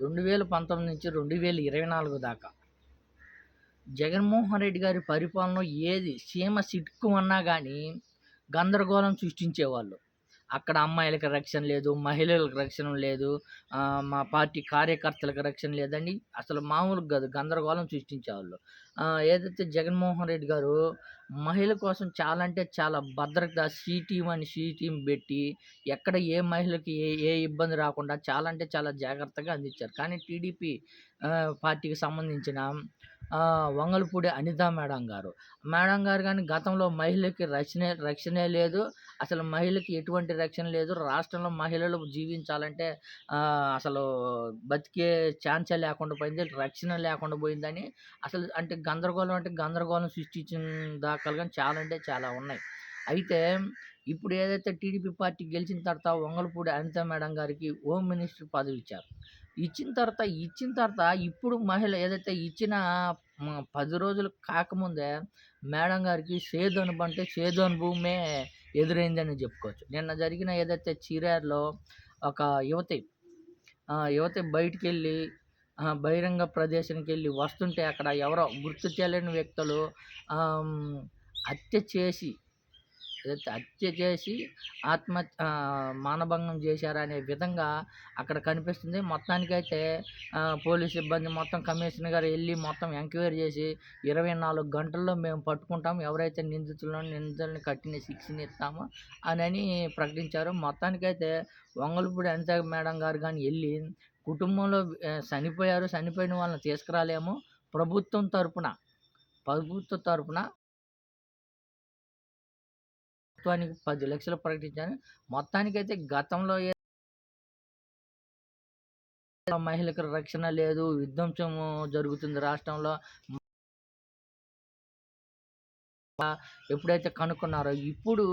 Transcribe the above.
2019 నుంచి 2024 దాకా జగన్మోహన్ రెడ్డి గారి పరిపాలనలో ఏది సీమ సిటుక్కుమన్నా గానీ గందరగోళం సృష్టించేవాళ్ళు. అక్కడ అమ్మాయిలకి రక్షణ లేదు, మహిళలకు రక్షణ లేదు, మా పార్టీ కార్యకర్తలకు రక్షణ లేదని అసలు మామూలుగా కాదు గందరగోళం సృష్టించేవాళ్ళు. ఏదైతే జగన్మోహన్ రెడ్డి గారు మహిళల కోసం చాలా అంటే చాలా భద్రత సి టీమ్ పెట్టి ఎక్కడ ఏ మహిళకి ఏ ఇబ్బంది రాకుండా చాలా అంటే చాలా జాగ్రత్తగా అందించారు. కానీ టీడీపీ పార్టీకి సంబంధించిన వంగలపూడి అనిత మేడం గారు గాని గతంలో మహిళకి రక్షణే లేదు. అసలు మహిళకి ఎటువంటి రక్షణ లేదు. రాష్ట్రంలో మహిళలు జీవించాలంటే అసలు బతికే ఛాన్సే లేకుండా పోయింది. రక్షణ లేకుండా పోయిందని అసలు అంటే గందరగోళం సృష్టించిన దాఖలు గాని చాలా అంటే చాలా ఉన్నాయి. అయితే ఇప్పుడు ఏదైతే టీడీపీ పార్టీ గెలిచిన తర్వాత వంగలపూడి అనిత మేడం గారికి హోమ్ మినిస్టర్ పదవి ఇచ్చారు. ఇచ్చిన తర్వాత ఇప్పుడు మహిళ ఏదైతే ఇచ్చిన 10 రోజులు కాకముందే మేడం గారికి సేదనుభవమే ఎదురైందని చెప్పుకోవచ్చు. నిన్న జరిగిన ఏదైతే చీరారులో ఒక యువతి బయటికెళ్ళి బహిరంగ ప్రదేశానికెళ్ళి వస్తుంటే అక్కడ ఎవరో గుర్తు తెలియని వ్యక్తులు ఆహ్, హ్మ్, హత్య చేసి హత్య చేసి మానభంగం చేశారనే విధంగా అక్కడ కనిపిస్తుంది. మొత్తానికైతే పోలీస్ సిబ్బంది మొత్తం కమిషనర్ గారు వెళ్ళి మొత్తం ఎంక్వైరీ చేసి 24 గంటల్లో మేము పట్టుకుంటాం. ఎవరైతే నిందితులని కఠిన శిక్షని ఇస్తామో అని ప్రకటించారు. మొత్తానికైతే వంగలపూడి అనిత మేడం గారు గాని వెళ్ళి కుటుంబంలో చనిపోయిన వాళ్ళని తీసుకురాలేము. ప్రభుత్వం తరపున ప్రభుత్వానికి 10 లక్షలు ప్రకటించారు. మొత్తానికైతే గతంలో మహిళలకు రక్షణ లేదు, విధ్వంసం జరుగుతుంది రాష్ట్రంలో. ఎప్పుడైతే కనుక్కున్నారో ఇప్పుడు